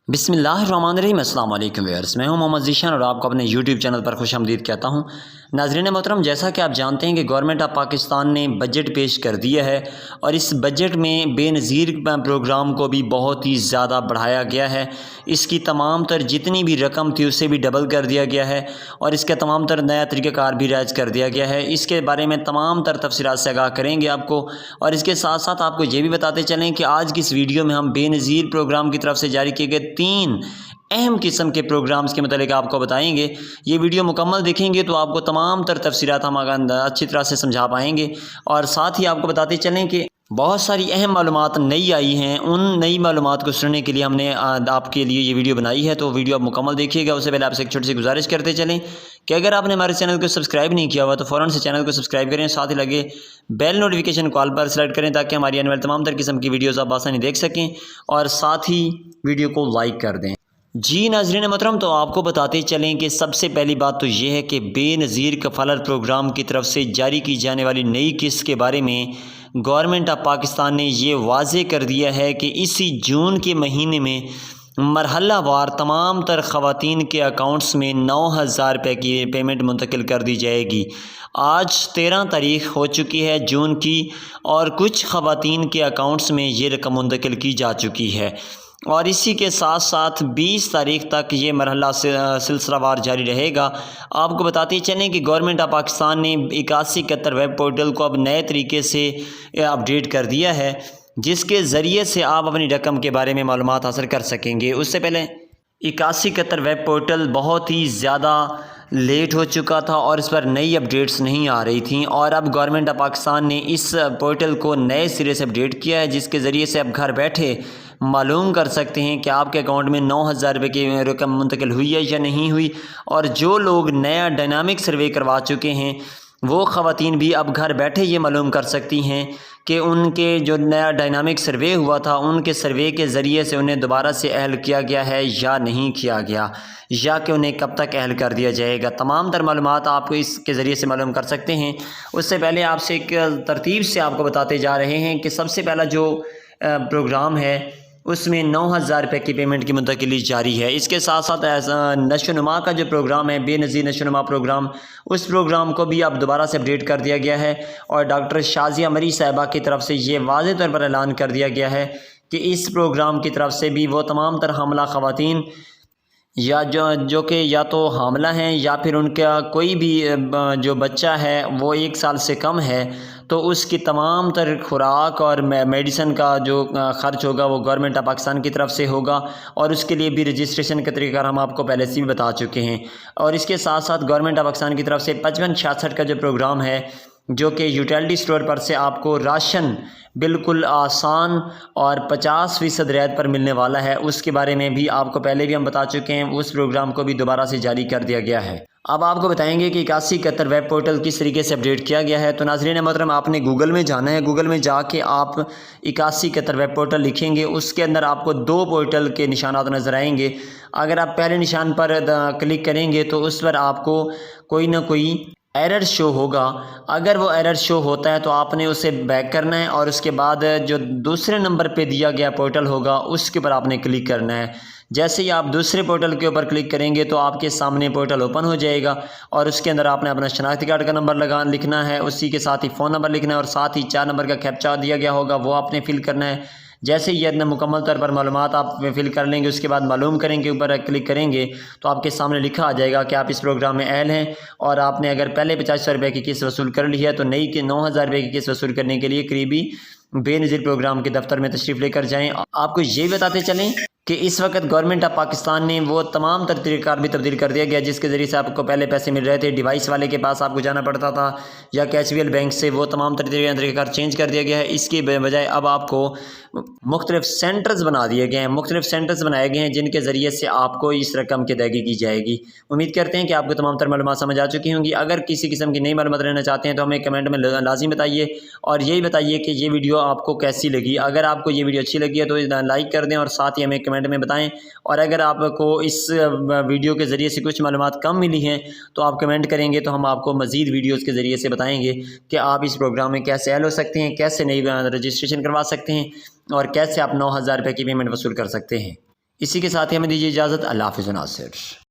बिस्मिल्लाहिर्रहमानिर्रहीम। अस्सलाम वालेकुम व्यूअर्स, मैं हूं मोहम्मद ज़ीशान और आपको अपने यूट्यूब चैनल पर खुशामदीद कहता हूं। नाज़रीन मोहतरम, जैसा कि आप जानते हैं कि गवर्नमेंट ऑफ पाकिस्तान ने बजट पेश कर दिया है और इस बजट में बेनज़ीर प्रोग्राम को भी बहुत ही ज़्यादा बढ़ाया गया है। इसकी तमाम तर जितनी भी रकम थी उससे भी डबल कर दिया गया है और इसका तमाम तर नया तरीक़ाकार भी राइज कर दिया गया है। इसके बारे में तमाम तर तफसीलात से आगाह करेंगे आपको, और इसके साथ साथ आपको ये भी बताते चलें कि आज की इस वीडियो में हम बेनज़ीर प्रोग्राम की तरफ से जारी किए गए 3 अहम किस्म के प्रोग्राम्स के मतलब आपको बताएंगे। ये वीडियो मुकम्मल देखेंगे तो आपको तमाम तर तफसीलात हम अच्छी तरह से समझा पाएंगे। और साथ ही आपको बताते चलें कि बहुत सारी अहम मालूमात नई आई हैं। उन नई मालूमात को सुनने के लिए हमने आपके लिए ये वीडियो बनाई है, तो वीडियो आप मुकम्मल देखिएगा। उससे पहले आपसे एक छोटी सी गुजारिश करते चलें कि अगर आपने हमारे चैनल को सब्सक्राइब नहीं किया हुआ तो फ़ौरन से चैनल को सब्सक्राइब करें, साथ ही लगे बेल नोटिफिकेशन कॉल पर सेलेक्ट करें ताकि हमारी आने वाली तमाम तर किस्म की वीडियोज़ आप आसानी देख सकें, और साथ ही वीडियो को लाइक कर दें। जी नाज़रीन मोहतरम, तो आपको बताते चलें कि सबसे पहली बात तो ये है कि बेनज़ीर कफ़ालत प्रोग्राम की तरफ से जारी की जाने वाली नई किस्त के बारे में गवर्नमेंट ऑफ पाकिस्तान ने ये वाज़े कर दिया है कि इसी जून के महीने में मरहला वार तमाम तर ख़वातीन के अकाउंट्स में 9,000 रुपये की पेमेंट मुंतकिल कर दी जाएगी। आज 13 तारीख़ हो चुकी है जून की, और कुछ ख़वातीन के अकाउंट्स में ये रकम मुंतकिल की जा चुकी है, और इसी के साथ साथ 20 तारीख तक ये मरहला सिलसिलावार जारी रहेगा। आपको बताते चलें कि गवर्नमेंट ऑफ पाकिस्तान ने 8171 वेब पोर्टल को अब नए तरीके से अपडेट कर दिया है, जिसके ज़रिए से आप अपनी रकम के बारे में मालूमात हासिल कर सकेंगे। उससे पहले 8171 वेब पोर्टल बहुत ही ज़्यादा लेट हो चुका था और इस पर नई अपडेट्स नहीं आ रही थी, और अब गवर्नमेंट ऑफ पाकिस्तान ने इस पोर्टल को नए सिरे से अपडेट किया है, जिसके ज़रिए से अब घर बैठे मालूम कर सकते हैं कि आपके अकाउंट में 9,000 रुपये की रकम मुंतकिल हुई है या नहीं हुई। और जो लोग नया डायनामिक सर्वे करवा चुके हैं वो ख़वातीन भी अब घर बैठे ये मालूम कर सकती हैं कि उनके जो नया डायनामिक सर्वे हुआ था उनके सर्वे के ज़रिए से उन्हें दोबारा से अहल किया गया है या नहीं किया गया, या कि उन्हें कब तक अहल कर दिया जाएगा। तमाम तर मालूमात आप इसके ज़रिए से मालूम कर सकते हैं। उससे पहले आपसे एक तरतीब से आपको बताते जा रहे हैं कि सबसे पहला जो प्रोग्राम है उसमें 9,000 रुपये की पेमेंट की मुंतकिली जारी है। इसके साथ साथ नशोनुमा का जो प्रोग्राम है, बेनज़ीर नशोनुमा प्रोग्राम, उस प्रोग्राम को भी अब दोबारा से अपडेट कर दिया गया है, और डॉक्टर शाज़िया मरी साहिबा की तरफ से ये वाज़ेह तौर पर ऐलान कर दिया गया है कि इस प्रोग्राम की तरफ से भी वो तमाम तर हामला ख़वातीन या जो कि या तो हामला हैं या फिर उनका कोई भी जो बच्चा है वो 1 साल से कम है, तो उसकी तमाम तर खुराक और मेडिसिन का जो ख़र्च होगा वो गवर्नमेंट ऑफ पाकिस्तान की तरफ से होगा, और उसके लिए भी रजिस्ट्रेशन का तरीका हम आपको पहले से भी बता चुके हैं। और इसके साथ साथ गवर्नमेंट ऑफ पाकिस्तान की तरफ से 5566 का जो प्रोग्राम है, जो कि यूटिलिटी स्टोर पर से आपको राशन बिल्कुल आसान और 50% रियायत पर मिलने वाला है, उसके बारे में भी आपको पहले भी हम बता चुके हैं। उस प्रोग्राम को भी दोबारा से जारी कर दिया गया है। अब आपको बताएंगे कि 8171 वेब पोर्टल किस तरीके से अपडेट किया गया है। तो नाज़रीन मोहतरम, आपने गूगल में जाना है। गूगल में जाके आप 8171 वेब पोर्टल लिखेंगे, उसके अंदर आपको 2 पोर्टल के निशानात नज़र आएंगे। अगर आप पहले निशान पर क्लिक करेंगे तो उस पर आपको कोई ना कोई एरर शो होगा। अगर वो एरर शो होता है तो आपने उसे बैक करना है, और उसके बाद जो दूसरे नंबर पे दिया गया पोर्टल होगा उसके ऊपर आपने क्लिक करना है। जैसे ही आप दूसरे पोर्टल के ऊपर क्लिक करेंगे तो आपके सामने पोर्टल ओपन हो जाएगा, और उसके अंदर आपने अपना शनाख्ती कार्ड का नंबर लिखना है, उसी के साथ ही फ़ोन नंबर लिखना है, और साथ ही 4 नंबर का कैप्चा दिया गया होगा वो आपने फ़िल करना है। जैसे ही ये मुकम्मल तौर पर मालूमात आप फिल कर लेंगे, उसके बाद मालूम करेंगे, ऊपर क्लिक करेंगे तो आपके सामने लिखा आ जाएगा कि आप इस प्रोग्राम में अहल हैं, और आपने अगर पहले 85 रुपये की किस्त वसूल कर ली है तो नई के 9,000 रुपये की किस्त वसूल करने के लिए करीबी बेनज़ीर प्रोग्राम के दफ्तर में तशरीफ़ लेकर जाएँ। आपको ये बताते चलें कि इस वक्त गवर्नमेंट ऑफ पाकिस्तान ने वो तमाम तरीक़ाकार भी तब्दील कर दिया गया, जिसके ज़रिए से आपको पहले पैसे मिल रहे थे, डिवाइस वाले के पास आपको जाना पड़ता था या कैशवियल बैंक से, वो तमाम तरीक़ाकार चेंज कर दिया गया है। इसके बजाय अब आपको मुख्तलिफ सेंटर्स बना दिए गए हैं, मुख्तलिफ सेंटर्स बनाए गए हैं जिनके ज़रिए से आपको इस रकम की अदायगी की जाएगी। उम्मीद करते हैं कि आपको तमाम तर मालूमात समझ आ चुकी होंगी। अगर किसी किस्म की नई मालूमात लेना चाहते हैं तो हमें कमेंट में लाजिम बताइए, और यही बताइए कि ये वीडियो आपको कैसी लगी। अगर आपको ये वीडियो अच्छी लगी है तो लाइक कर दें, और साथ ही हमें कमेंट में बताएं। और अगर आपको इस वीडियो के ज़रिए से कुछ मालूमात कम मिली हैं तो आप कमेंट करेंगे तो हम आपको मज़ीद वीडियोज़ के ज़रिए से बताएंगे कि आप इस प्रोग्राम में कैसे अहल हो सकते हैं, कैसे नई रजिस्ट्रेशन करवा सकते हैं, और कैसे आप 9,000 रुपये की पेमेंट वसूल कर सकते हैं। اسی کے ساتھ ہی ہمیں دیجیے اجازت۔ اللہ حافظ ناصر۔